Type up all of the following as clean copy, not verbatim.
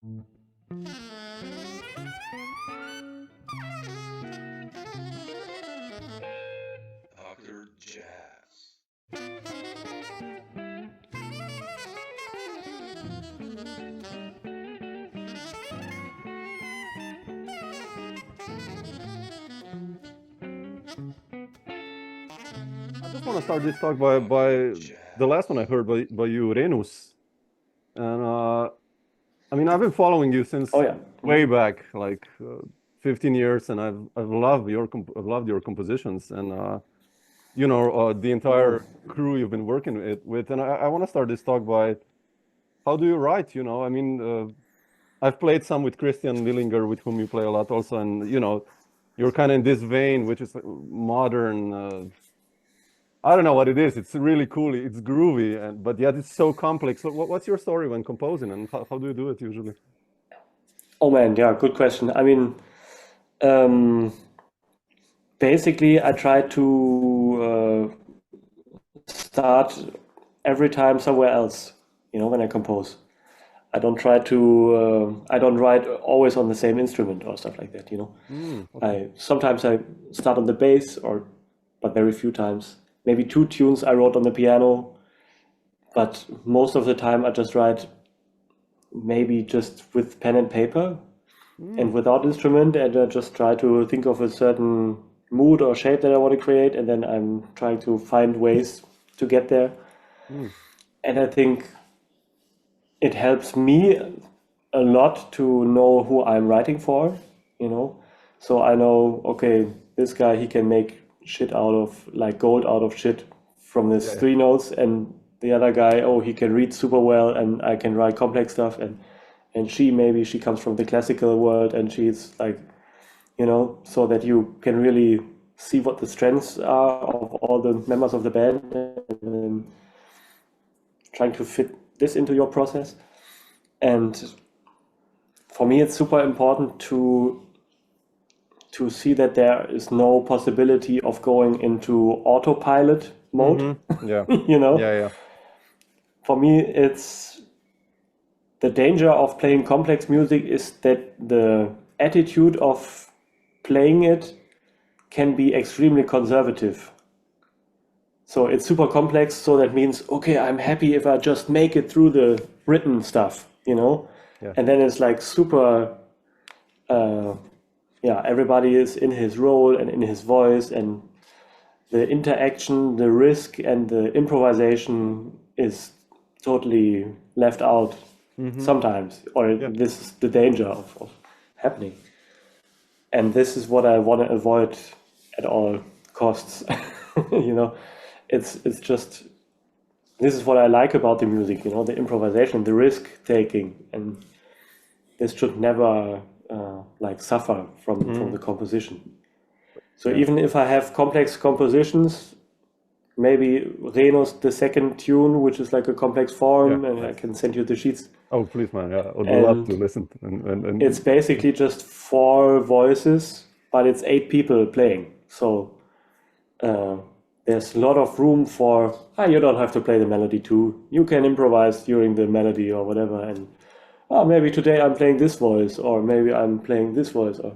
Dr. Jazz. I just want to start this talk by the last one I heard by you, Rhenus. And I mean, I've been following you since way back, like 15 years, and I've loved your compositions, and you know, the entire crew you've been working with. And I want to start this talk by, how do you write? You know, I mean, I've played some with Christian Willinger, with whom you play a lot also, and you know, you're kind of in this vein, which is modern. I don't know what it is. It's really cool. It's groovy, but yet it's so complex. So what's your story when composing, and how do you do it usually? Oh man, yeah, good question. I mean, basically, I try to start every time somewhere else, you know, when I compose. I don't try to, I don't write always on the same instrument or stuff like that, you know. Okay. Sometimes I start on the bass, but very few times. Maybe 2 tunes I wrote on the piano, but most of the time I just write maybe just with pen and paper and without instrument, and I just try to think of a certain mood or shape that I want to create, and then I'm trying to find ways to get there. And I think it helps me a lot to know who I'm writing for, you know. So I know, okay, this guy, he can make shit out of, like gold out of shit from this 3 notes, and the other guy, oh, he can read super well, and I can write complex stuff, and maybe she comes from the classical world, and she's like, you know, so that you can really see what the strengths are of all the members of the band, and then trying to fit this into your process. And for me, it's super important to see that there is no possibility of going into autopilot mode. Yeah. You know, Yeah. for me, it's the danger of playing complex music is that the attitude of playing it can be extremely conservative. So it's super complex, so that means, okay, I'm happy if I just make it through the written stuff, you know? Yeah. And then it's like super, everybody is in his role and in his voice, and the interaction, the risk, and the improvisation is totally left out sometimes, or this is the danger of happening. And this is what I want to avoid at all costs. You know, it's just, this is what I like about the music, you know, the improvisation, the risk taking, and this should never like suffer from the composition. So even if I have complex compositions, maybe Rhenus, the second tune, which is like a complex form, and I can send you the sheets. Oh, please, man. Yeah, I would love to listen. And it's basically just 4 voices, but it's 8 people playing. So there's a lot of room for, you don't have to play the melody too. You can improvise during the melody or whatever. And maybe today I'm playing this voice, or maybe I'm playing this voice, or,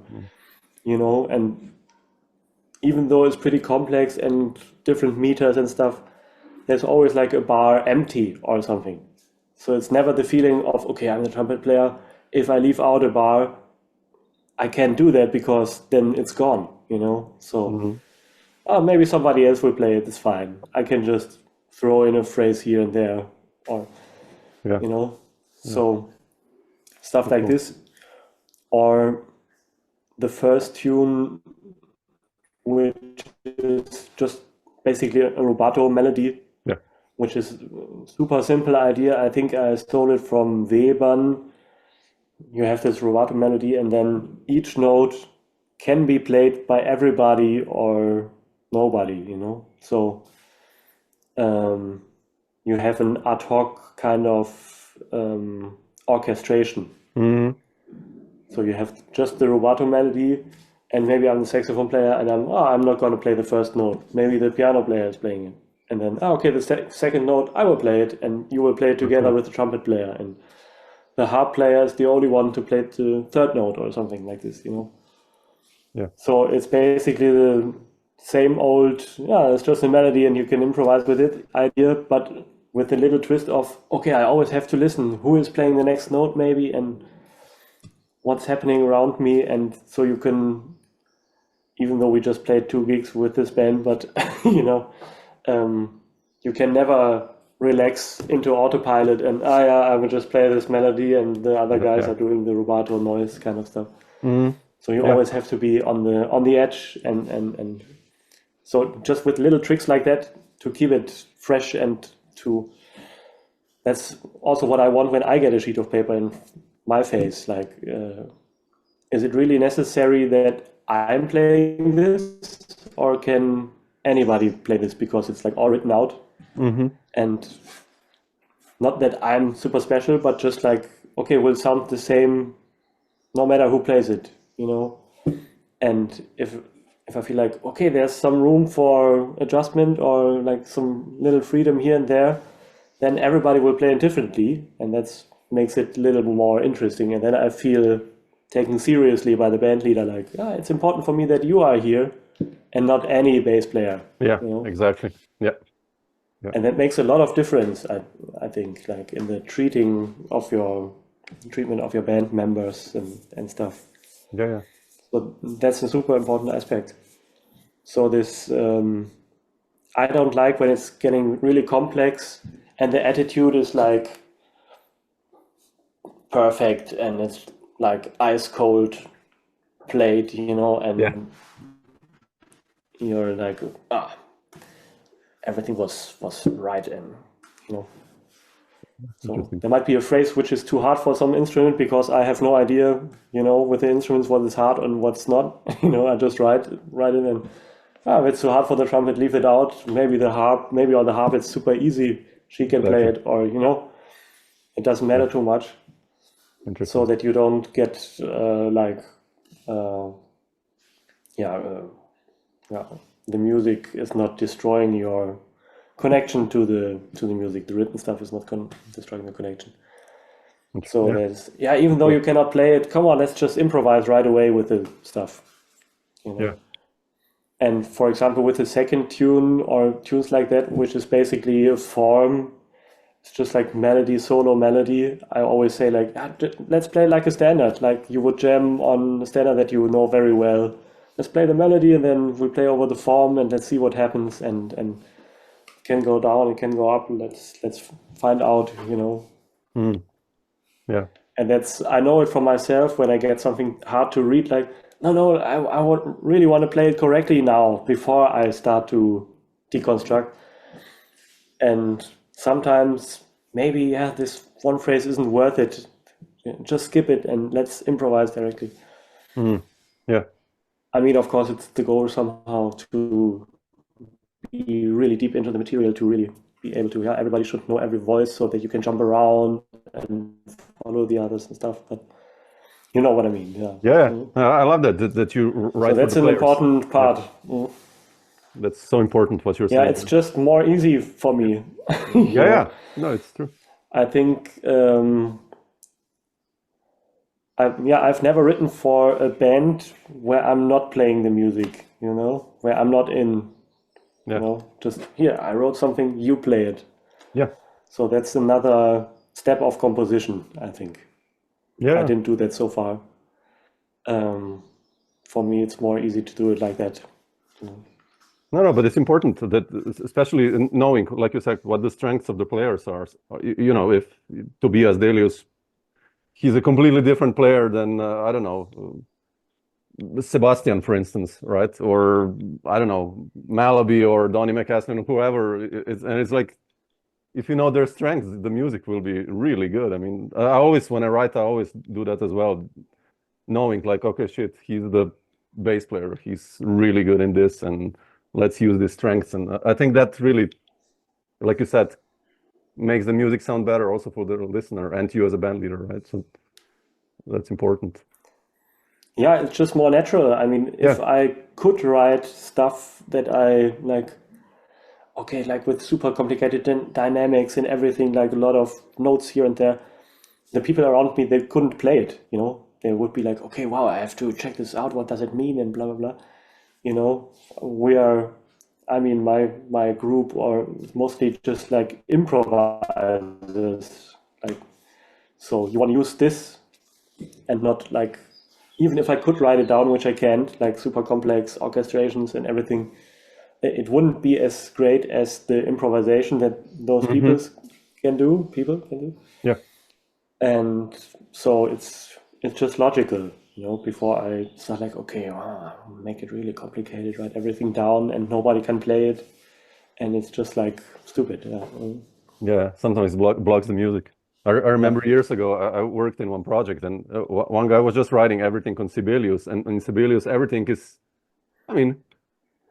you know, and even though it's pretty complex and different meters and stuff, there's always like a bar empty or something. So it's never the feeling of, okay, I'm the trumpet player. If I leave out a bar, I can't do that because then it's gone, you know? So maybe somebody else will play it, it's fine. I can just throw in a phrase here and there, or, you know? So stuff like this. Or the first tune, which is just basically a rubato melody, which is a super simple idea. I think I stole it from Webern. You have this rubato melody, and then each note can be played by everybody or nobody, you know. So you have an ad hoc kind of orchestration. So you have just the rubato melody, and maybe I'm the saxophone player, and I'm not going to play the first note. Maybe the piano player is playing it. And then, okay, the second note, I will play it, and you will play it together with the trumpet player. And the harp player is the only one to play the third note or something like this, Yeah. So it's basically the same old, it's just a melody and you can improvise with it idea, but with a little twist of, okay, I always have to listen who is playing the next note maybe and what's happening around me. And so you can, even though we just played 2 gigs with this band, but you can never relax into autopilot and I will just play this melody and the other guys are doing the rubato noise kind of stuff. So you always have to be on the edge and so just with little tricks like that to keep it fresh and that's also what I want when I get a sheet of paper in my face. Like, is it really necessary that I'm playing this, or can anybody play this because it's like all written out? And not that I'm super special, but just like, okay, will sound the same no matter who plays it, And if I feel like, okay, there's some room for adjustment or like some little freedom here and there, then everybody will play it differently, and that makes it a little more interesting. And then I feel taken seriously by the band leader, like, it's important for me that you are here and not any bass player. Yeah, exactly. Yeah. And that makes a lot of difference, I think, like in the treatment of your band members and stuff. Yeah. So that's a super important aspect. So this, I don't like when it's getting really complex and the attitude is like perfect and it's like ice cold played, and you're like, everything was right, and so there might be a phrase which is too hard for some instrument because I have no idea, with the instruments what is hard and what's not. I just write it and if it's too hard for the trumpet, leave it out. Maybe on the harp it's super easy. She can play it, or it doesn't matter too much. So that you don't get the music is not destroying your connection to the music. The written stuff is not destroying the connection. So there's even though you cannot play it, come on, let's just improvise right away with the stuff. And for example, with the second tune or tunes like that, which is basically a form, it's just like melody, solo melody. I always say like, let's play like a standard, like you would jam on a standard that you know very well. Let's play the melody and then we play over the form and let's see what happens, and it can go down, it can go up. Let's find out, Yeah. And I know it for myself when I get something hard to read, like, no, I would really want to play it correctly now before I start to deconstruct. And sometimes maybe, this one phrase isn't worth it. Just skip it and let's improvise directly. Yeah. I mean, of course, it's the goal somehow to be really deep into the material, to really be able to, everybody should know every voice so that you can jump around and follow the others and stuff. But you know what I mean, Yeah. I love that you write. So that's an important part. Yeah. That's so important what you're saying. Yeah, it's just more easy for me. Yeah. No, it's true. I think I've never written for a band where I'm not playing the music, where I'm not in, just here, I wrote something, you play it. Yeah. So that's another step of composition, I think. Yeah. I didn't do that so far. For me, it's more easy to do it like that. No, but it's important that, especially in knowing, like you said, what the strengths of the players are. If Tobias Delius, he's a completely different player than, I don't know, Sebastian, for instance, right? Or, I don't know, Malaby or Donny McCaslin, whoever. And it's like, if you know their strengths, the music will be really good. I mean, when I write, I always do that as well, knowing like, okay, shit, he's the bass player. He's really good in this, and let's use these strengths. And I think that really, like you said, makes the music sound better also for the listener and you as a band leader, right? So that's important. Yeah, it's just more natural. I mean, if I could write stuff that I like, okay, like with super complicated dynamics and everything, like a lot of notes here and there, the people around me, they couldn't play it, you know. They would be like, okay, wow, I have to check this out. What does it mean? And blah, blah, blah. You know, I mean, my group are mostly just like improvisers. Like, so you want to use this and not like, even if I could write it down, which I can't, like super complex orchestrations and everything, it wouldn't be as great as the improvisation that those people can do. Yeah. And so it's just logical, you know, before I start like, okay, make it really complicated, write everything down and nobody can play it. And it's just like stupid. Yeah, sometimes blocks the music. I remember years ago, I worked in one project and one guy was just writing everything on Sibelius. And in Sibelius, everything is, I mean,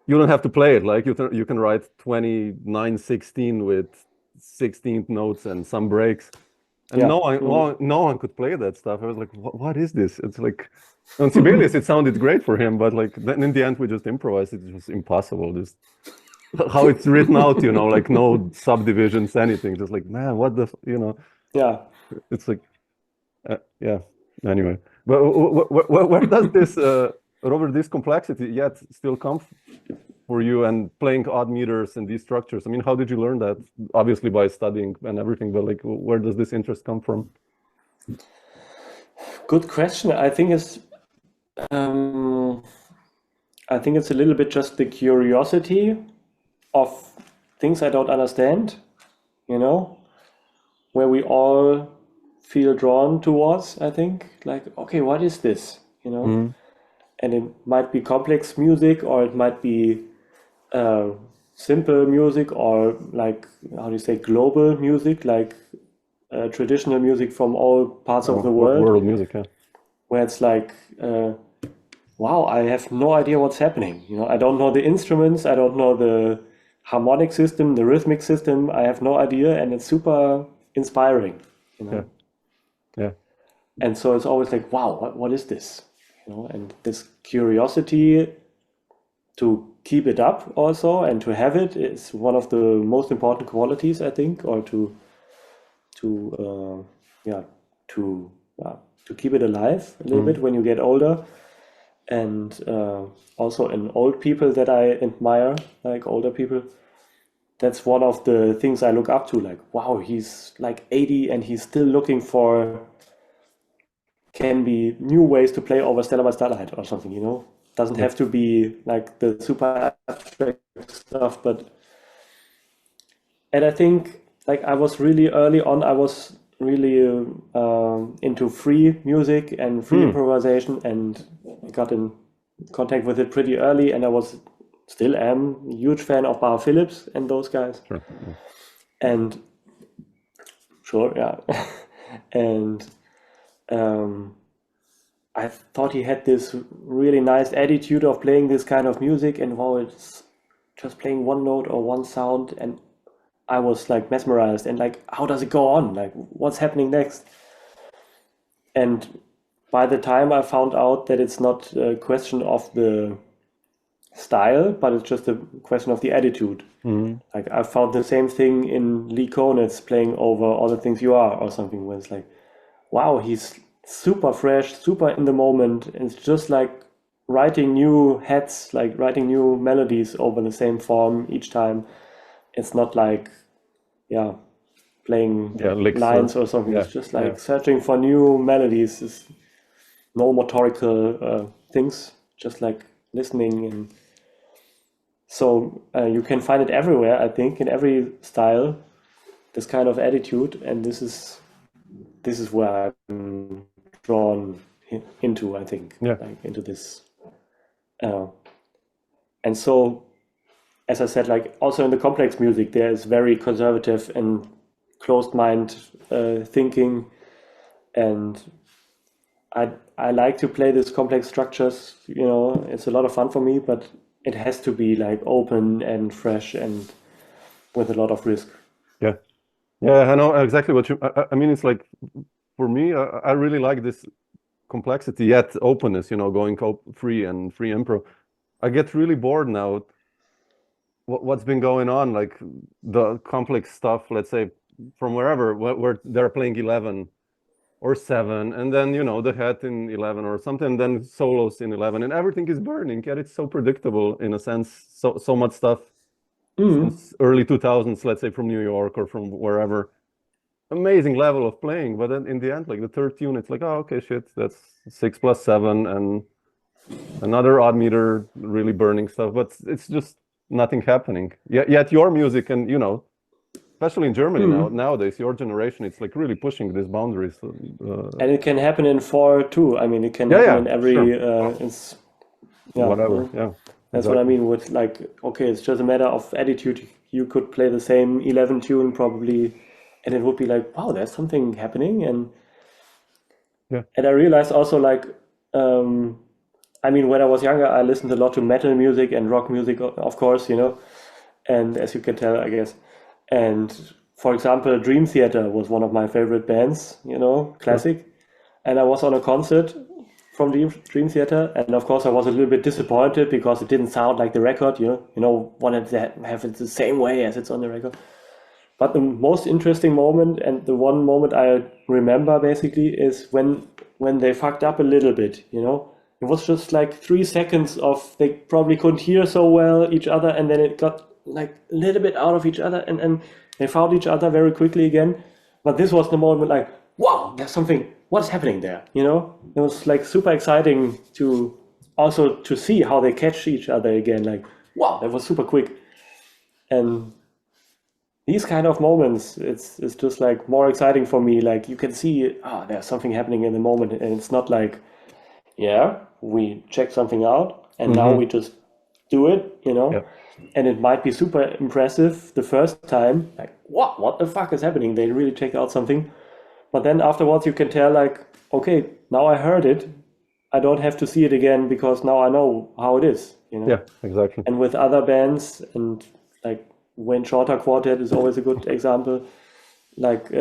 you don't have to play it. Like you can write 29/16 with 16th notes and some breaks. And no one could play that stuff. I was like, what is this? It's like, on Sibelius, it sounded great for him, but like then in the end, we just improvised. It was impossible. Just how it's written out, you know, like no subdivisions, anything. Just like, man, what the, you know? Yeah. It's like, yeah. Anyway, but where does this, Robert, this complexity yet still come for you and playing odd meters and these structures? I mean, how did you learn that? Obviously by studying and everything, but like, where does this interest come from? Good question. I think it's a little bit just the curiosity of things I don't understand, you know, where we all feel drawn towards, I think, like, okay, what is this, you know? And it might be complex music, or it might be simple music, or like, how do you say, global music, like traditional music from all parts of the world. World music, yeah. Where it's like, wow, I have no idea what's happening. You know, I don't know the instruments, I don't know the harmonic system, the rhythmic system. I have no idea, and it's super inspiring. You know. Yeah. And so it's always like, wow, what is this? You know, and this curiosity to keep it up also and to have it is one of the most important qualities, I think, or to keep it alive a little bit when you get older. And also in old people that I admire, like older people, that's one of the things I look up to. Like, wow, he's like 80 and he's still looking for, can be new ways to play over Stella by Starlight or something, you know? Doesn't have to be like the super abstract stuff, and I think like I was really early on, I was really into free music and free improvisation, and I got in contact with it pretty early, and I still am a huge fan of Bar Phillips and those guys. Sure. And and I thought he had this really nice attitude of playing this kind of music, and wow, it's just playing one note or one sound, and I was like mesmerized and like, how does it go on? Like, what's happening next? And by the time I found out that it's not a question of the style, but it's just a question of the attitude. Like, I found the same thing in Lee Konitz playing over All the Things You Are or something, where it's like, wow, he's super fresh, super in the moment. And it's just like writing new heads, like writing new melodies over the same form each time. It's not like, playing lines or something. It's just like searching for new melodies. It's no motorical things, just like listening. And so you can find it everywhere, I think, in every style, this kind of attitude. And this is where I'm drawn into, I think, like into this. And so, as I said, like also in the complex music, there is very conservative and closed mind thinking, and I like to play these complex structures. You know, it's a lot of fun for me, but it has to be like open and fresh and with a lot of risk. Yeah, I know exactly what you. I mean, it's like for me, I really like this complexity yet openness. You know, going free and free improv. I get really bored now. What's been going on, like the complex stuff, let's say from wherever, where they're playing 11 or 7, and then the head in 11 or something, and then solos in 11, and everything is burning, and it's so predictable in a sense. So much stuff since early 2000s, let's say from New York or from wherever. Amazing level of playing, but then in the end, like the third tune, it's like, oh, okay, shit, that's 6 plus 7, and another odd meter, really burning stuff, but it's just nothing happening. Yet your music, and especially in Germany nowadays, your generation, it's like really pushing these boundaries. And it can happen in 4 too. I mean, it can happen in every. Sure. It's whatever. Yeah, that's what I mean with like. Okay, it's just a matter of attitude. You could play the same 11 tune probably, and it would be like, wow, there's something happening, and I realized also like. I mean, when I was younger, I listened a lot to metal music and rock music, of course, and as you can tell, I guess. And for example, Dream Theater was one of my favorite bands, classic. Sure. And I was on a concert from Dream Theater, and of course, I was a little bit disappointed because it didn't sound like the record, wanted to have it the same way as it's on the record. But the most interesting moment, and the one moment I remember basically, is when they fucked up a little bit, It was just like 3 seconds of they probably couldn't hear so well each other, and then it got like a little bit out of each other, and they found each other very quickly again. But this was the moment like, wow, there's something, what's happening there? It was like super exciting to also to see how they catch each other again. Like, wow, that was super quick. And these kind of moments, it's just like more exciting for me. Like you can see, there's something happening in the moment, and it's not like, we check something out and now we just do it, and it might be super impressive the first time, like, what the fuck is happening? They really check out something. But then afterwards you can tell like, okay, now I heard it. I don't have to see it again because now I know how it is, Yeah, exactly. And with other bands, and like Wayne Shorter Quartet is always a good example. Like,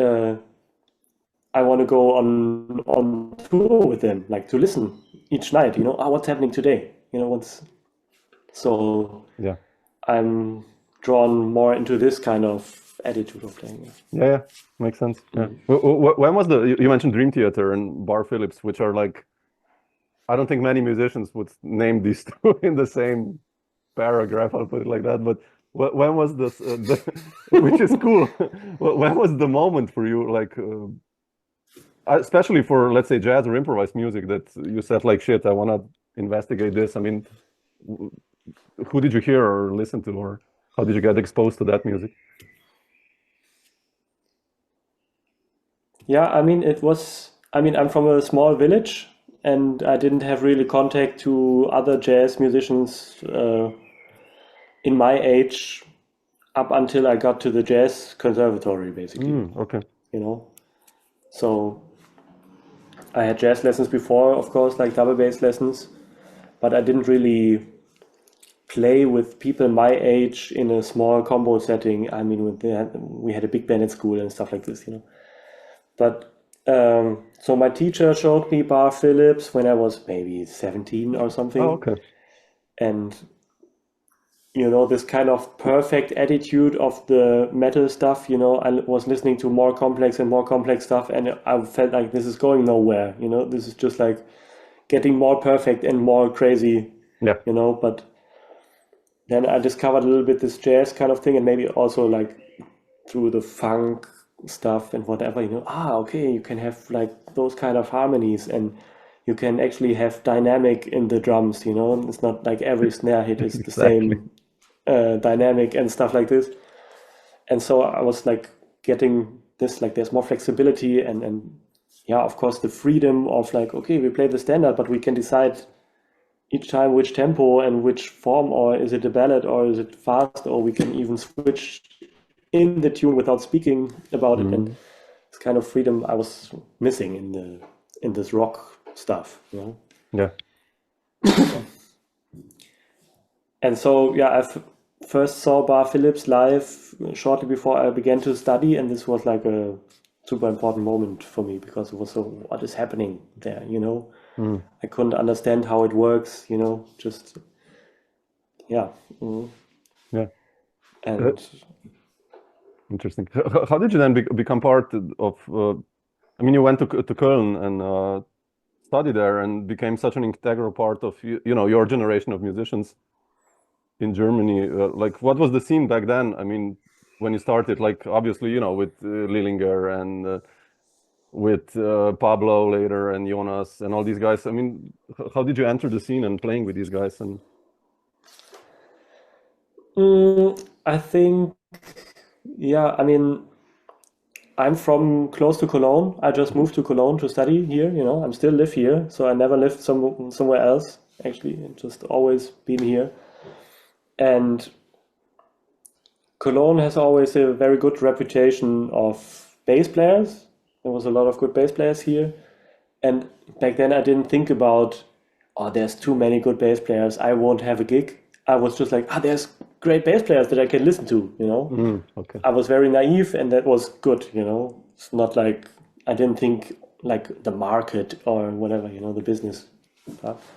I want to go on tour with them, like to listen each night, what's happening today, so I'm drawn more into this kind of attitude of playing. Yeah, makes sense. Yeah. When was you mentioned Dream Theater and Bar Phillips, which are like, I don't think many musicians would name these two in the same paragraph, I'll put it like that, but when was this, which is cool, when was the moment for you, like, especially for, let's say, jazz or improvised music, that you said like, shit, I want to investigate this? I mean, who did you hear or listen to, or how did you get exposed to that music? Yeah, I mean, I'm from a small village, and I didn't have really contact to other jazz musicians in my age up until I got to the jazz conservatory, basically. Okay. So I had jazz lessons before, of course, like double bass lessons, but I didn't really play with people my age in a small combo setting. I mean, we had a big band at school and stuff like this, But so my teacher showed me Bar Phillips when I was maybe 17 or something. Oh, okay. And this kind of perfect attitude of the metal stuff, I was listening to more complex and more complex stuff, and I felt like this is going nowhere, this is just like getting more perfect and more crazy, but then I discovered a little bit this jazz kind of thing, and maybe also like through the funk stuff and whatever, okay, you can have like those kind of harmonies, and you can actually have dynamic in the drums, it's not like every snare hit is the same dynamic and stuff like this. And so I was like getting this, like there's more flexibility and of course the freedom of like, okay, we play the standard, but we can decide each time which tempo and which form, or is it a ballad or is it fast, or we can even switch in the tune without speaking about it. And it's kind of freedom I was missing in this rock stuff, Yeah. And so I first saw Bar Phillips live shortly before I began to study, and this was like a super important moment for me because it was so, what is happening there, I couldn't understand how it works, just Yeah. And interesting. How did you then become part of I mean, you went to Cologne and studied there and became such an integral part of your generation of musicians in Germany. Like, what was the scene back then? I mean, when you started, like, obviously, with Lillinger and with Pablo later and Jonas and all these guys. I mean, how did you enter the scene and playing with these guys? And I think, yeah, I mean, I'm from close to Cologne. I just moved to Cologne to study here, I'm still live here, so I never lived somewhere else, actually. I've just always been here. And Cologne has always a very good reputation of bass players. There was a lot of good bass players here. And back then I didn't think about, oh, there's too many good bass players, I won't have a gig. I was just like, there's great bass players that I can listen to, Okay. I was very naive, and that was good, It's not like, I didn't think like the market or whatever, the business stuff.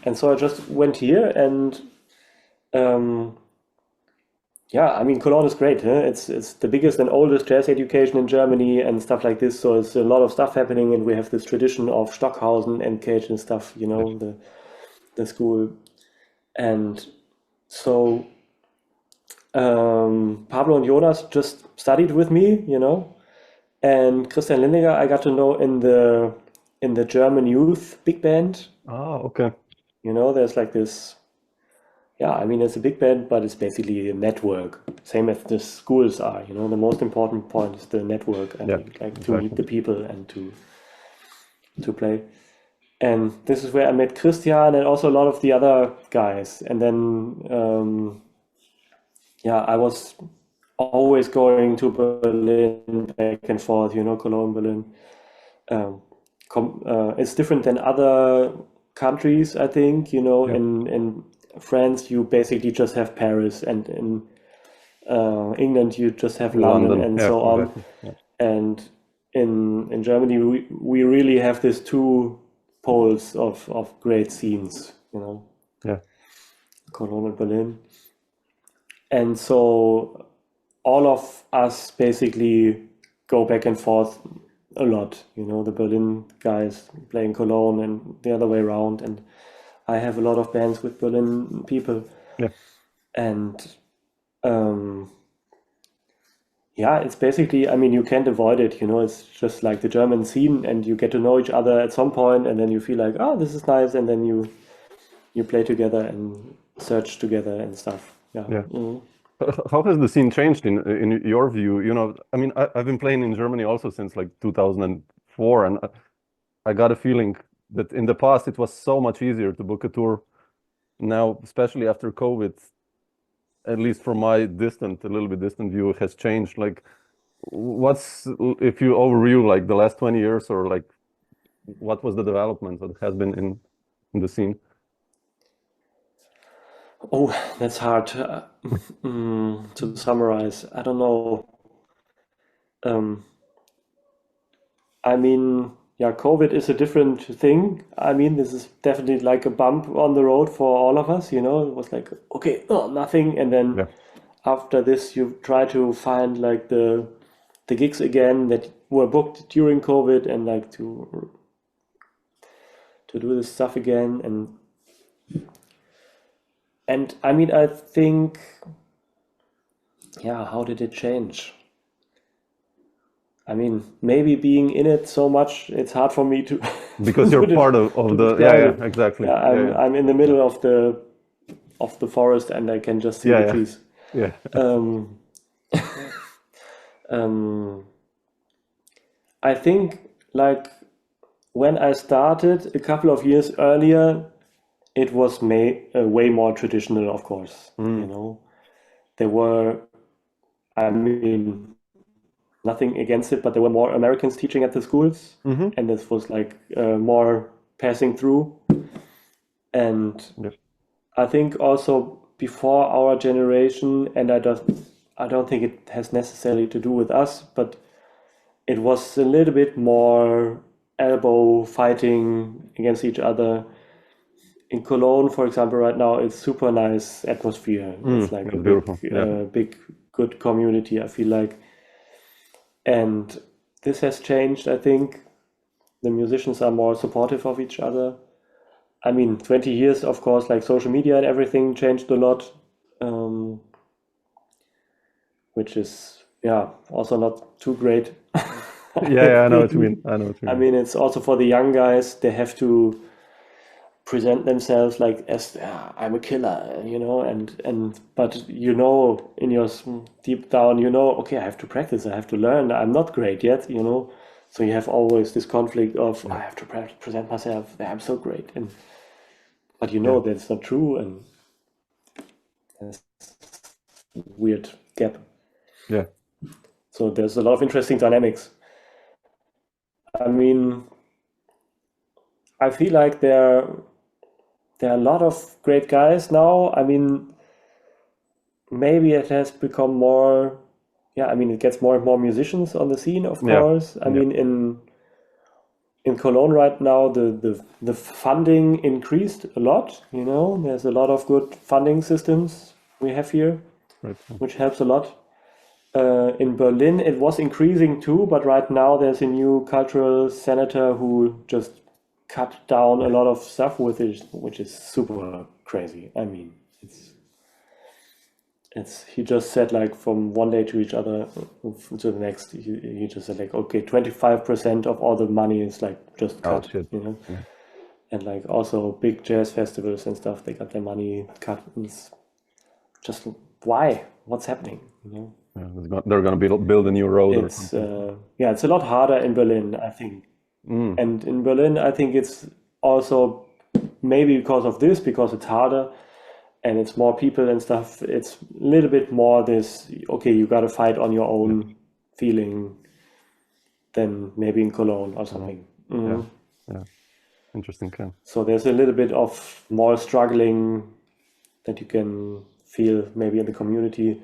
And so I just went here and, yeah, I mean, Cologne is great. Huh? It's the biggest and oldest jazz education in Germany and stuff like this. So it's a lot of stuff happening, and we have this tradition of Stockhausen and Cajun stuff, the school. And so Pablo and Jonas just studied with me, and Christian Lindiger I got to know in the German youth big band. Oh, okay. There's like this. Yeah, I mean, it's a big band, but it's basically a network, same as the schools are. The most important point is the network, and to meet the people and to play. And this is where I met Christian and also a lot of the other guys. And then, I was always going to Berlin back and forth, Cologne, Berlin. It's different than other countries, I think, in France, you basically just have Paris, and in England, you just have London and so on. Exactly. Yeah. And in Germany, we really have these two poles of great scenes, Yeah. Cologne and Berlin. And so all of us basically go back and forth a lot, the Berlin guys playing Cologne and the other way around. And I have a lot of bands with Berlin people. Yeah. And it's basically, I mean, you can't avoid it, it's just like the German scene, and you get to know each other at some point, and then you feel like, oh, this is nice, and then you play together and search together and stuff. Yeah. Mm-hmm. How has the scene changed in your view? I mean, I've been playing in Germany also since like 2004, and I got a feeling that in the past it was so much easier to book a tour. Now, especially after COVID, at least from my a little bit distant view, has changed. Like, if you overview like the last 20 years, or like, what was the development that has been in the scene? Oh, that's hard to summarize. I don't know. I mean, COVID is a different thing. I mean, this is definitely like a bump on the road for all of us, It was like, okay, nothing. And then after this, you try to find like the gigs again that were booked during COVID, and like to do this stuff again. And I mean, I think, how did it change? I mean, maybe being in it so much, it's hard for me to. Because you're part of the exactly. Yeah, I'm in the middle of the forest, and I can just see the trees. Yeah. I think like when I started a couple of years earlier, it was way more traditional, of course. There were, I mean, nothing against it, but there were more Americans teaching at the schools, and this was like more passing through. And I think also before our generation, and I don't think it has necessarily to do with us, but it was a little bit more elbow fighting against each other. In Cologne, for example, right now, it's super nice atmosphere. It's like a big, good community, I feel like. And this has changed. I think the musicians are more supportive of each other. I mean, 20 years, of course, like social media and everything changed a lot, which is, yeah, also not too great. Yeah, I know what you mean. I mean, it's also for the young guys, they have to present themselves like as I'm a killer, you know, but you know, in your deep down, you know, okay, I have to practice, I have to learn, I'm not great yet, you know, so you have always this conflict of I have to present myself, I'm so great, but you know that's not true, and there's a weird gap. Yeah. So there's a lot of interesting dynamics. I mean, I feel like there are a lot of great guys now. I mean, maybe it has become more, I mean, it gets more and more musicians on the scene, of course. I mean, in Cologne right now, the funding increased a lot, you know. There's a lot of good funding systems we have here, which helps a lot. In Berlin, it was increasing too, but right now there's a new cultural senator who just cut down a lot of stuff with it, which is super crazy. I mean, it's he just said like from one day to each other to the next, he just said like, okay, 25% of all the money is like just cut, you know. And like also big jazz festivals and stuff, they got their money cut. It's just why? What's happening? You know? They're going to build a new road. It's it's a lot harder in Berlin, I think. And in Berlin, I think it's also maybe because of this, because it's harder and it's more people and stuff. It's a little bit more this, okay, you got to fight on your own feeling than maybe in Cologne or something. Yeah. Interesting. So there's a little bit of more struggling that you can feel maybe in the community.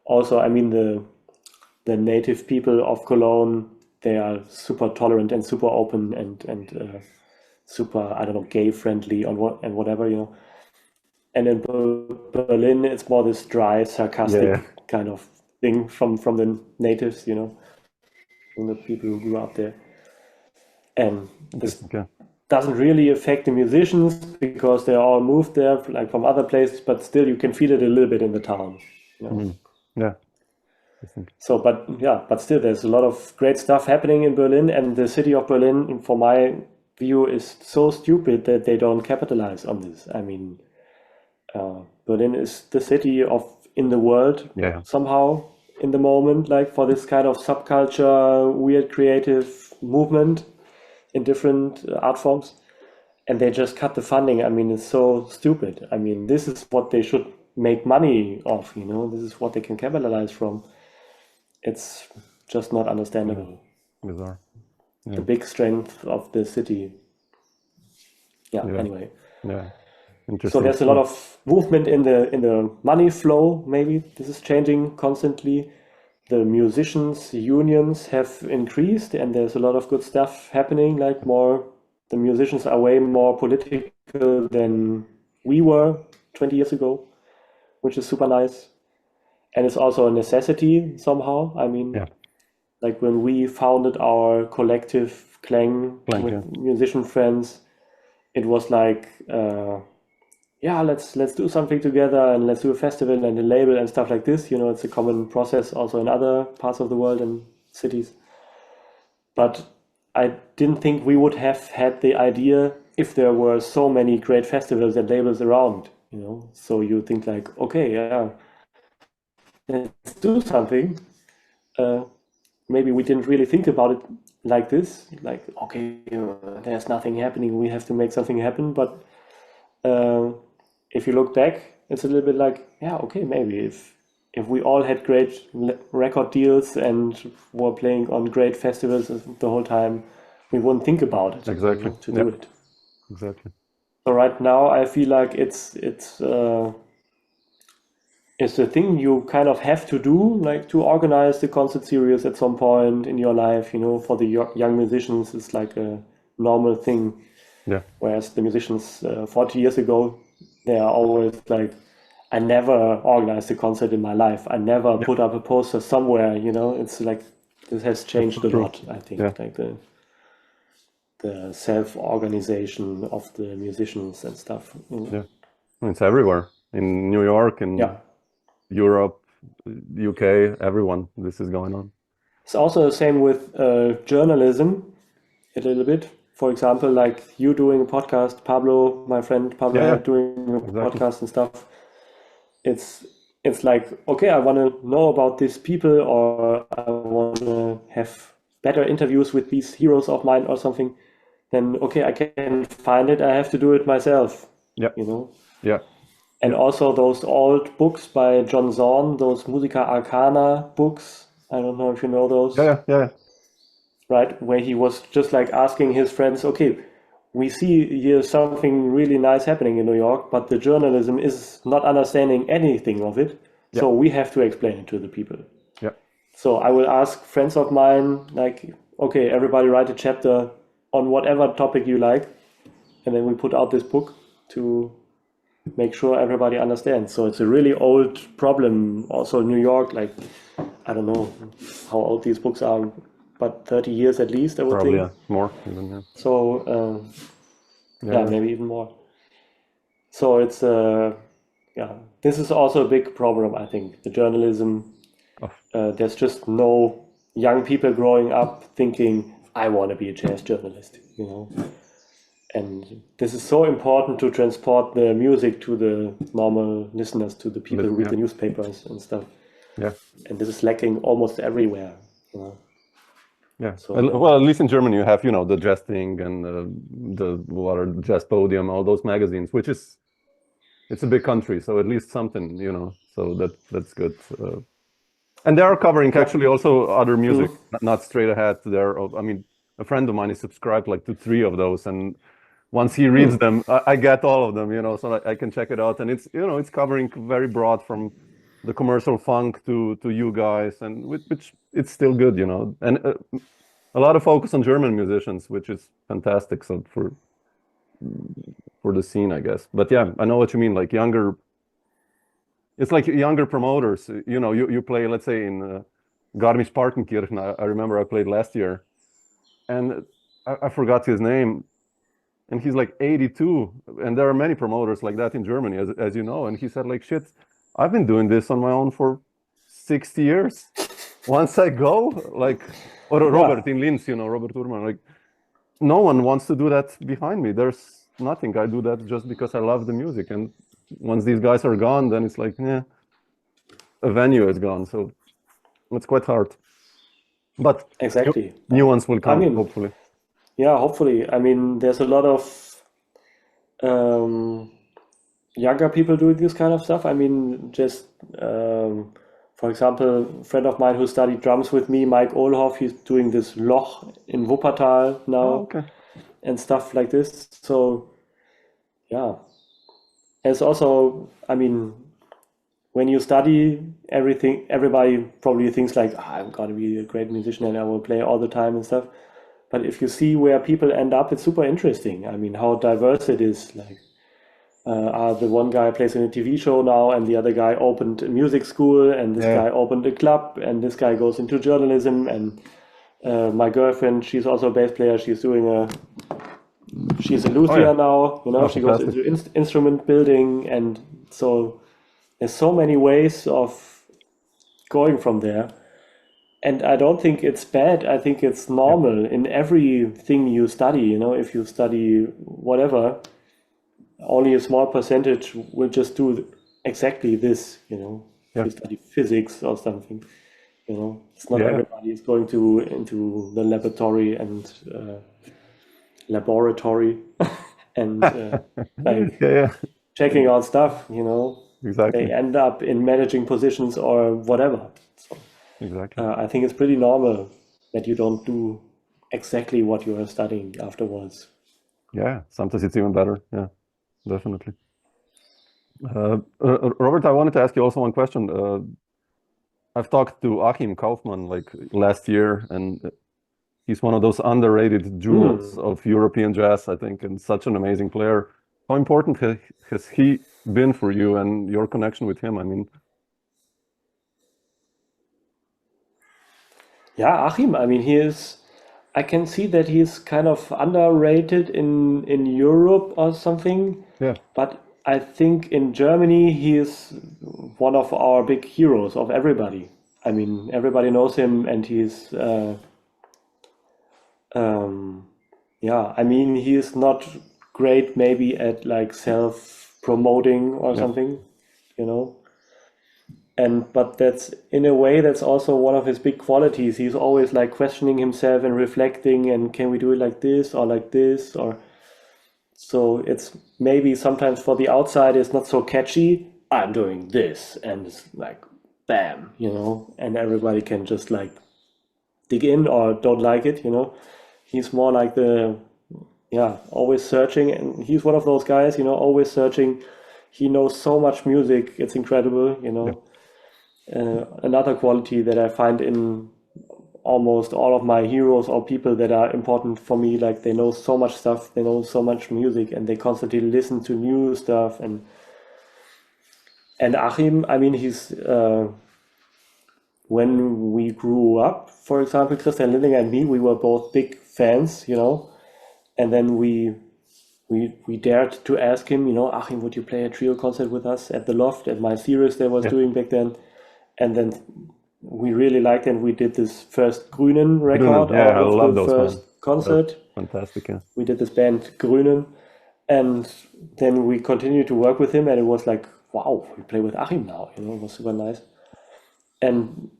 Also, I mean, the native people of Cologne, they are super tolerant and super open and super, I don't know, gay friendly and whatever, you know. And in Berlin, it's more this dry, sarcastic kind of thing from the natives, you know, from the people who grew up there. And this doesn't really affect the musicians because they all moved there, like from other places, but still you can feel it a little bit in the town, you know. Yeah. So, but still, there's a lot of great stuff happening in Berlin, and the city of Berlin, for my view, is so stupid that they don't capitalize on this. I mean, Berlin is the city in the world somehow in the moment, like for this kind of subculture, weird creative movement in different art forms, and they just cut the funding. I mean, it's so stupid. I mean, this is what they should make money off, you know, this is what they can capitalize from. It's just not understandable. Bizarre. The big strength of the city. Anyway. Interesting. So there's a lot of movement in the money flow. Maybe this is changing constantly. The musicians' unions have increased, and there's a lot of good stuff happening. Like the musicians are way more political than we were 20 years ago, which is super nice. And it's also a necessity somehow. I mean, like when we founded our collective Klang with musician friends, it was like, let's do something together and let's do a festival and a label and stuff like this. You know, it's a common process also in other parts of the world and cities. But I didn't think we would have had the idea if there were so many great festivals and labels around, you know. So you think like, okay, let's do something. Maybe we didn't really think about it like this. Like, okay, there's nothing happening. We have to make something happen. But if you look back, it's a little bit like, okay, maybe if we all had great record deals and were playing on great festivals the whole time, we wouldn't think about it. Exactly. To do it. Exactly. So right now, I feel like it's the thing you kind of have to do, like to organize the concert series at some point in your life, you know. For the young musicians, it's like a normal thing. Whereas the musicians 40 years ago, they are always like, I never organized a concert in my life. I never put up a poster somewhere, you know. It's like This has changed a lot, I think. Yeah. Like the self-organization of the musicians and stuff. Yeah, it's everywhere in New York and Europe, UK, everyone. This is going on. It's also the same with journalism, a little bit. For example, like you doing a podcast, Pablo, my friend Pablo, doing a podcast and stuff. It's like, okay, I want to know about these people, or I want to have better interviews with these heroes of mine or something. Then okay, I can find it. I have to do it myself. Yeah. You know. Yeah. And also those old books by John Zorn, those Musica Arcana books. I don't know if you know those. Yeah. Right, where he was just like asking his friends, okay, we see here something really nice happening in New York, but the journalism is not understanding anything of it. So we have to explain it to the people. Yeah. So I will ask friends of mine, like, okay, everybody write a chapter on whatever topic you like. And then we put out this book to make sure everybody understands. So it's a really old problem. Also in New York, like, I don't know how old these books are, but 30 years at least, I would Probably, think. yeah, more even, yeah. So, maybe even more. So it's, this is also a big problem, I think. The journalism, there's just no young people growing up thinking, I want to be a jazz journalist, you know. And this is so important to transport the music to the normal listeners, to the people who read the newspapers and stuff. Yeah. And this is lacking almost everywhere, you know. Yeah. So, well, at least in Germany, you have, you know, the Jazz Thing and the Jazz Podium, all those magazines, which is, it's a big country, so at least something, you know. So that's good. And they are covering actually also other music, not straight ahead. I mean, a friend of mine is subscribed like to 3 of those, and once he reads them, I get all of them, you know, so I can check it out. And it's, you know, it's covering very broad from the commercial funk to you guys, and which it's still good, you know. And a lot of focus on German musicians, which is fantastic. So for the scene, I guess. But yeah, I know what you mean. Like younger, it's like younger promoters. You know, you play, let's say in Garmisch-Partenkirchen. I remember I played last year, and I forgot his name. And he's like 82, and there are many promoters like that in Germany, as you know. And he said, like, shit, I've been doing this on my own for 60 years. Once I go, like, or Robert in Linz, you know, Robert Urman, like, no one wants to do that behind me. There's nothing. I do that just because I love the music. And once these guys are gone, then it's like, a venue is gone. So it's quite hard. But exactly, new ones will come, hopefully. Yeah, hopefully. I mean, there's a lot of younger people doing this kind of stuff. I mean, just for example, a friend of mine who studied drums with me, Mike Ohlhoff, he's doing this Loch in Wuppertal now and stuff like this. So, yeah. It's also, I mean, when you study everything, everybody probably thinks like, I'm gonna be a great musician and I will play all the time and stuff. But if you see where people end up, it's super interesting. I mean, how diverse it is. Like, the one guy plays in a TV show now, and the other guy opened a music school, and this guy opened a club, and this guy goes into journalism. And my girlfriend, she's also a bass player. She's a luthier now. You know, she goes into instrument building, and so there's so many ways of going from there. And I don't think it's bad. I think it's normal in everything you study. You know, if you study whatever, only a small percentage will just do exactly this. You know, if you study physics or something, you know, it's not everybody is going into the laboratory and checking out stuff. You know, they end up in managing positions or whatever. So. Exactly. I think it's pretty normal that you don't do exactly what you are studying afterwards. Yeah, sometimes it's even better. Yeah, definitely. Robert, I wanted to ask you also one question. I've talked to Achim Kaufmann like last year, and he's one of those underrated jewels of European jazz, I think, and such an amazing player. How important has he been for you and your connection with him? I mean, Yeah, Achim, I mean, I can see that he's kind of underrated in Europe or something, Yeah. but I think in Germany he is one of our big heroes of everybody. I mean, everybody knows him, and yeah, I mean, he is not great maybe at like self-promoting or Yeah. something, you know. But that's in a way that's also one of his big qualities. He's always like questioning himself and reflecting, and can we do it like this or like this, or so it's maybe sometimes for the outside it's not so catchy. I'm doing this, and it's like bam, you know, and everybody can just like dig in or don't like it, you know. He's more like always searching, and he's one of those guys, you know, always searching. He knows so much music, it's incredible, you know. Another quality that I find in almost all of my heroes or people that are important for me, like they know so much stuff, they know so much music, and they constantly listen to new stuff. And Achim, I mean, he's when we grew up, for example, Christian Lillinger and me, we were both big fans, you know, and then we dared to ask him, you know, Achim, would you play a trio concert with us at the Loft at my series they was doing back then? And then we really liked it, and we did this first Grünen record Yeah, I out of love the those, first man. concert. Fantastic. Yeah. We did this band Grünen, and then we continued to work with him, and it was like, wow, we play with Achim now, you know, it was super nice. And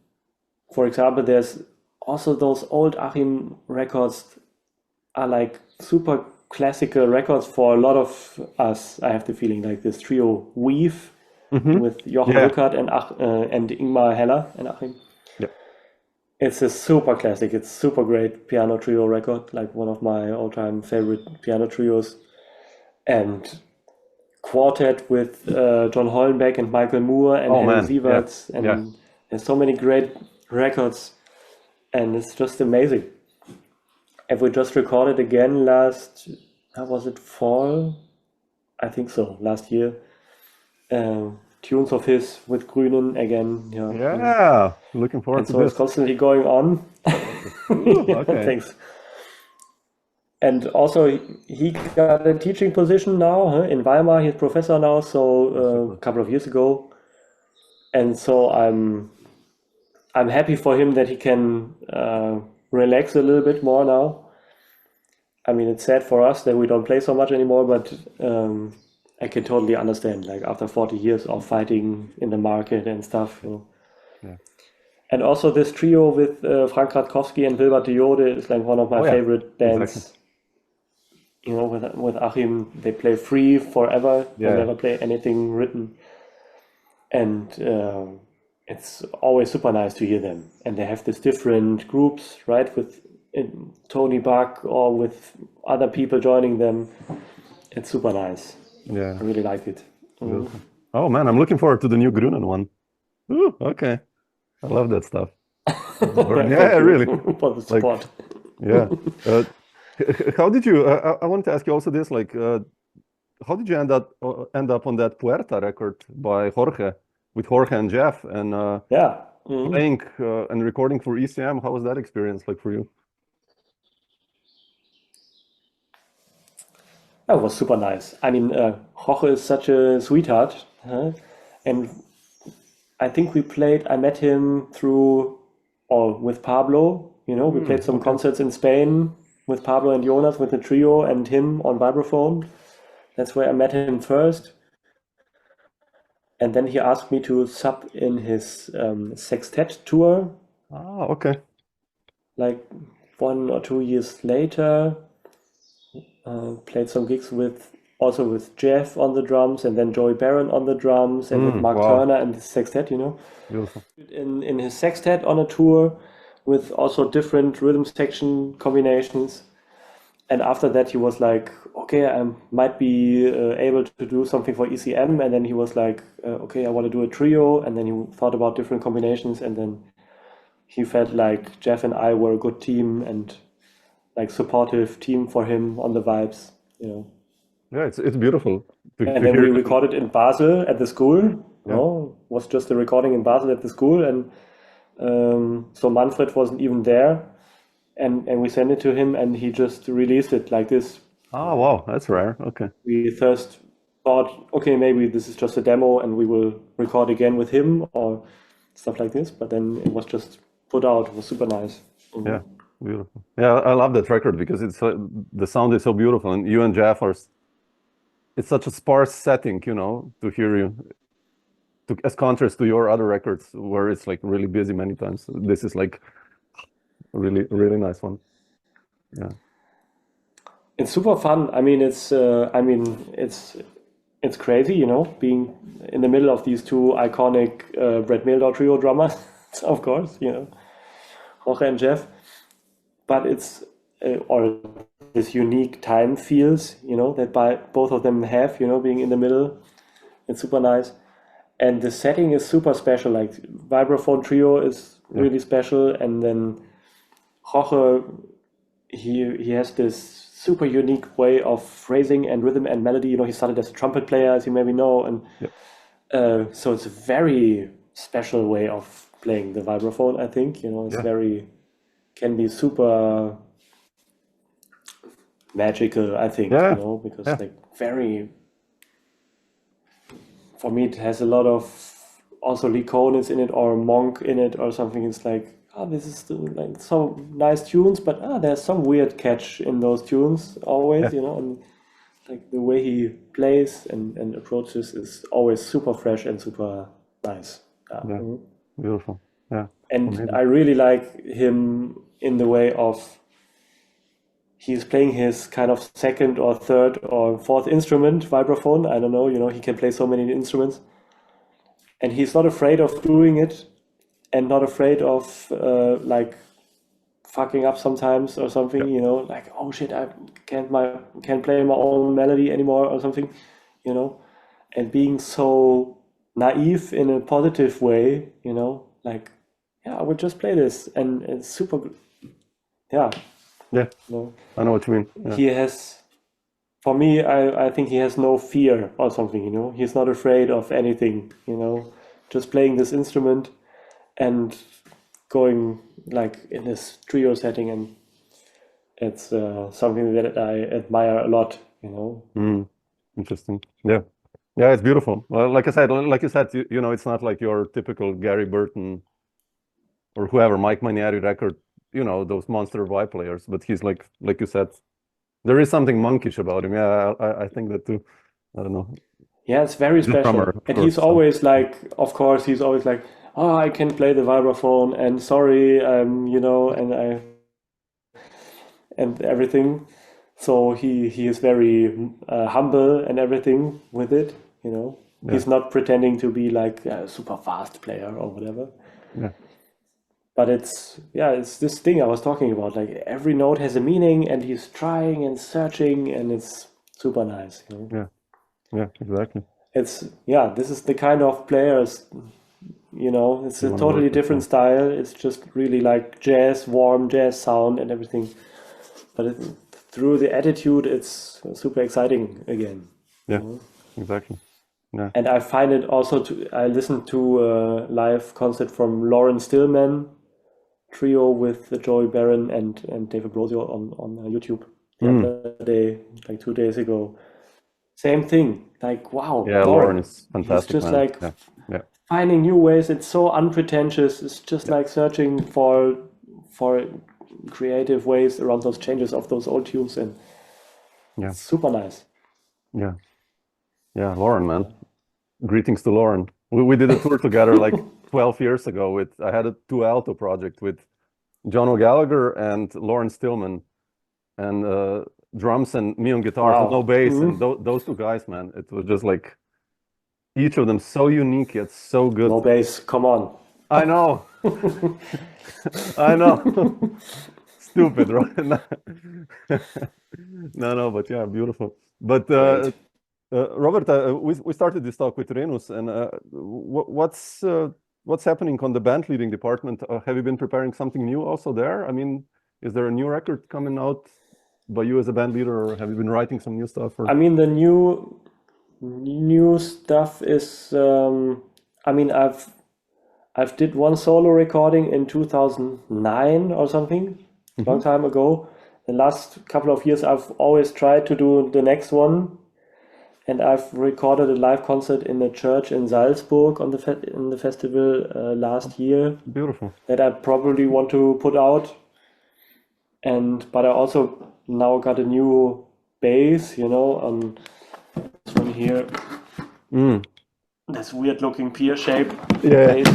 for example, there's also those old Achim records are like super classical records for a lot of us. I have the feeling like this trio Weave with Jochen Yeah. Rückert and Ingmar Heller and Achim. Yeah. It's a super classic. It's super great piano trio record, like one of my all-time favorite piano trios. And quartet with John Hollenbeck and Michael Moore and Oh, Henry man. Sieverts. Yeah. And Yeah. there's so many great records, and it's just amazing. And we just recorded again how was it, fall? I think so, last year. Tunes of his with Grünen again. Yeah. Looking forward And to so it's this. constantly going on. Ooh, okay. Thanks. And also he got a teaching position now in Weimar. He's professor now, so a couple of years ago. And so I'm happy for him that he can relax a little bit more now. I mean, it's sad for us that we don't play so much anymore, but I can totally understand, like after 40 years of fighting in the market and stuff, you know. Yeah. And also this trio with Frank Ratkowski and Wilbert de Jode is like one of my Oh, yeah. favorite bands. Exactly. You know, with Achim, they play free forever. Yeah. They never play anything written. And it's always super nice to hear them. And they have these different groups, right, with Tony Buck or with other people joining them. It's super nice. Yeah. I really like it. Beautiful. Oh, man, I'm looking forward to the new Grunen one. Ooh, okay. I love that stuff. Yeah, really. For the support. Yeah. How did you? I wanted to ask you also this, like, how did you end up on that Puerta record by Jorge with Jorge and Jeff and playing and recording for ECM? How was that experience like for you? That was super nice. I mean, Jorge is such a sweetheart, and I think I met him with Pablo. You know, we played some concerts in Spain with Pablo and Jonas with the trio and him on vibraphone. That's where I met him first. And then he asked me to sub in his sextet tour. Oh, okay. Like 1 or 2 years later, played some gigs with Jeff on the drums, and then Joey Barron on the drums, and with Mark Turner and his sextet, you know. Beautiful. In his sextet on a tour with also different rhythm section combinations. And after that, he was like, okay, I might be able to do something for ECM. And then he was like, okay, I want to do a trio. And then he thought about different combinations. And then he felt like Jeff and I were a good team and like supportive team for him on the vibes, you know. Yeah, it's beautiful. And then we recorded in Basel at the school. You know, was just a recording in Basel at the school. And So Manfred wasn't even there, and we sent it to him, and he just released it like this. Oh, wow, that's rare. Okay. We first thought, okay, maybe this is just a demo, and we will record again with him or stuff like this. But then it was just put out. It was super nice. Yeah, beautiful. Yeah, I love that record because it's the sound is so beautiful, and you and Jeff are. It's such a sparse setting, you know, to hear you. As contrast to your other records, where it's like really busy many times. This is like a really nice one. Yeah. It's super fun. I mean, it's crazy, you know, being in the middle of these two iconic Brett Mehldau trio drummers, of course, you know, Jorge and Jeff. But it's or this unique time feels, you know, that both of them have, you know, being in the middle. It's super nice. And the setting is super special. Like vibraphone trio is really special, and then Jorge, he has this super unique way of phrasing and rhythm and melody. You know, he started as a trumpet player, as you maybe know, and so it's a very special way of playing the vibraphone. I think, you know, it's can be super magical. I think, you know, because like very. For me, it has a lot of also Lee Konitz in it or Monk in it or something. It's like, this is like some nice tunes, but there's some weird catch in those tunes always, you know, and like the way he plays and approaches is always super fresh and super nice. Beautiful. Yeah. And I really like him in the way of he's playing his kind of second or third or fourth instrument, vibraphone. I don't know, you know, he can play so many instruments. And he's not afraid of doing it and not afraid of like fucking up sometimes or something, you know, like, oh shit, I can't play my own melody anymore or something, you know, and being so naive in a positive way, you know, like, I would just play this and it's super good. Yeah. Yeah, No. I know what you mean. Yeah. He has, for me, I think he has no fear or something, you know. He's not afraid of anything, you know. Just playing this instrument and going like in this trio setting, and it's something that I admire a lot, you know. Interesting. Yeah, it's beautiful. Well, like you said, you know, it's not like your typical Gary Burton or whoever Mike Mainieri record. You know, those monster vibe players, but he's like you said, there is something monkish about him. Yeah, I think that too. I don't know. Yeah, it's very special. Drummer, and he's always like, of course, he's always like, I can play the vibraphone, and sorry, you know, and everything. So he is very humble and everything with it, you know. He's not pretending to be like a super fast player or whatever. Yeah. But it's this thing I was talking about. Like every note has a meaning, and he's trying and searching, and it's super nice. You know? Yeah, exactly. It's this is the kind of players, you know. It's a totally different style. It's just really like jazz, warm jazz sound and everything. But through the attitude, it's super exciting again. Yeah, you know? Exactly. Yeah. And I find it also I listened to a live concert from Lauren Stillman trio with Joey Barron and David Brosio on YouTube the other day, like 2 days ago. Same thing, like wow. Yeah, Lauren is fantastic. It's just man. like finding new ways. It's so unpretentious. It's just like searching for creative ways around those changes of those old tunes, and super nice. Yeah, Lauren, man. Greetings to Lauren. We did a tour together like 12 years ago. I had a 2 alto project with John O'Gallagher and Lauren Stillman, and drums and me on guitars, and no bass, and those 2 guys, man. It was just like each of them so unique yet so good. No bass, come on. I know. I know. Stupid, right? No, but yeah, beautiful. But Robert, we started this talk with Rhenus, and what's happening on the band leading department? Have you been preparing something new also there? I mean, is there a new record coming out by you as a band leader, or have you been writing some new stuff? Or? I mean, the new stuff is. I mean, I've did one solo recording in 2009 or something, long time ago. The last couple of years, I've always tried to do the next one, and I've recorded a live concert in a church in Salzburg on in the festival last year. Beautiful. That I probably want to put out. But I also now got a new bass, on this one here. This weird looking pear shape bass,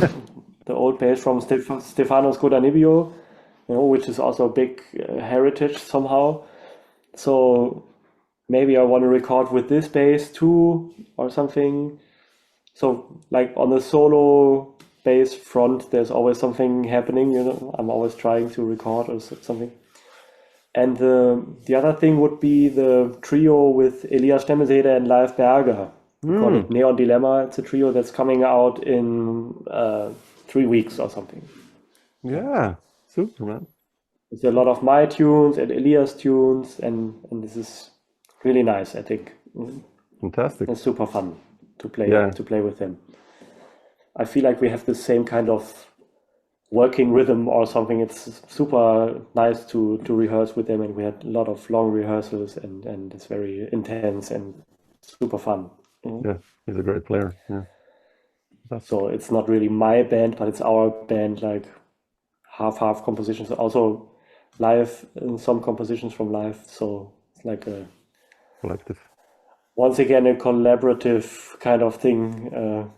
the old bass from Stefano Scodanibio, which is also a big heritage somehow. So maybe I want to record with this bass too or something. So like on the solo bass front, there's always something happening, I'm always trying to record or something. And the other thing would be the trio with Elias Stemmeseder and Leif Berger. We call it Neon Dilemma. It's a trio that's coming out in 3 weeks or something. Yeah, super, man. There's a lot of my tunes and Elias tunes, and this is really nice, I think. Fantastic. It's super fun to play with them. I feel like we have the same kind of working rhythm or something. It's super nice to rehearse with them, and we had a lot of long rehearsals, and it's very intense and super fun. Yeah, he's a great player. Yeah. So it's not really my band, but it's our band, like half compositions. Also live, and some compositions from live. So it's like a collective. Once again, a collaborative kind of thing,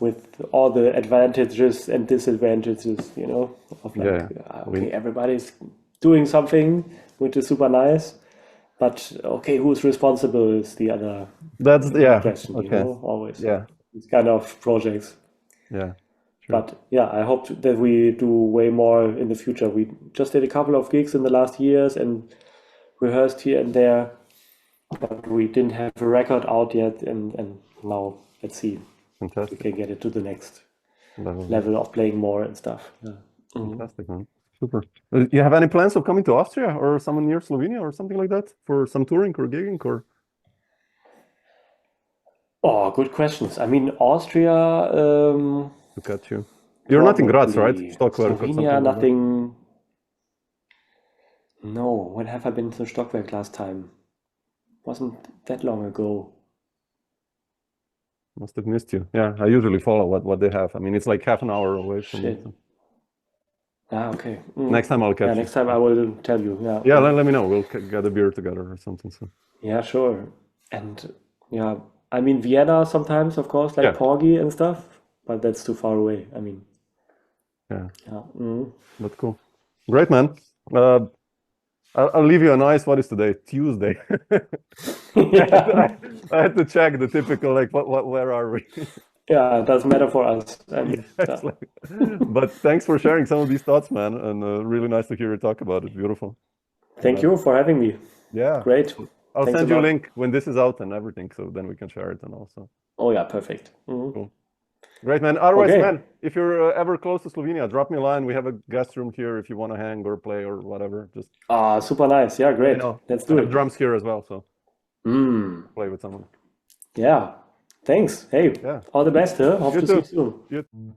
with all the advantages and disadvantages, of like, everybody's doing something, which is super nice. But okay, who's responsible is the other question, always. Yeah. These kind of projects. Yeah. Sure. But I hope that we do way more in the future. We just did a couple of gigs in the last years and rehearsed here and there, but we didn't have a record out yet. And now let's see. Fantastic. We can get it to the next level of playing more and stuff. Yeah. Fantastic, man. Super. You have any plans of coming to Austria or somewhere near Slovenia or something like that for some touring or gigging or? Oh, good questions. I mean, Austria. Look at you. You're not in Graz, right? Stockwerk. Slovenia, nothing. No. When have I been to Stockwerk last time? Wasn't that long ago. Must have missed you. Yeah, I usually follow what they have. I mean, it's like half an hour away from me. Okay. Next time I'll catch you. Next time I will tell you. Yeah, let me know. We'll get a beer together or something. So. Yeah, sure. And I mean, Vienna sometimes, of course, like Porgy and stuff, but that's too far away. I mean. Yeah. That's cool. Great, man. I'll leave you a nice, what is today? Tuesday. I had to check the typical, like, where are we? Yeah, it doesn't matter for us. But thanks for sharing some of these thoughts, man. And really nice to hear you talk about it. Beautiful. Thank you for having me. Yeah. Great. I'll send you a link when this is out and everything, so then we can share it and also. Oh, yeah, perfect. Cool. Great, man. Otherwise, man, if you're ever close to Slovenia, drop me a line. We have a guest room here if you want to hang or play or whatever. Just super nice. Yeah, great. Let's do it. Drums here as well, so play with someone. Yeah. Thanks. Hey, all the best. Hope to see you soon.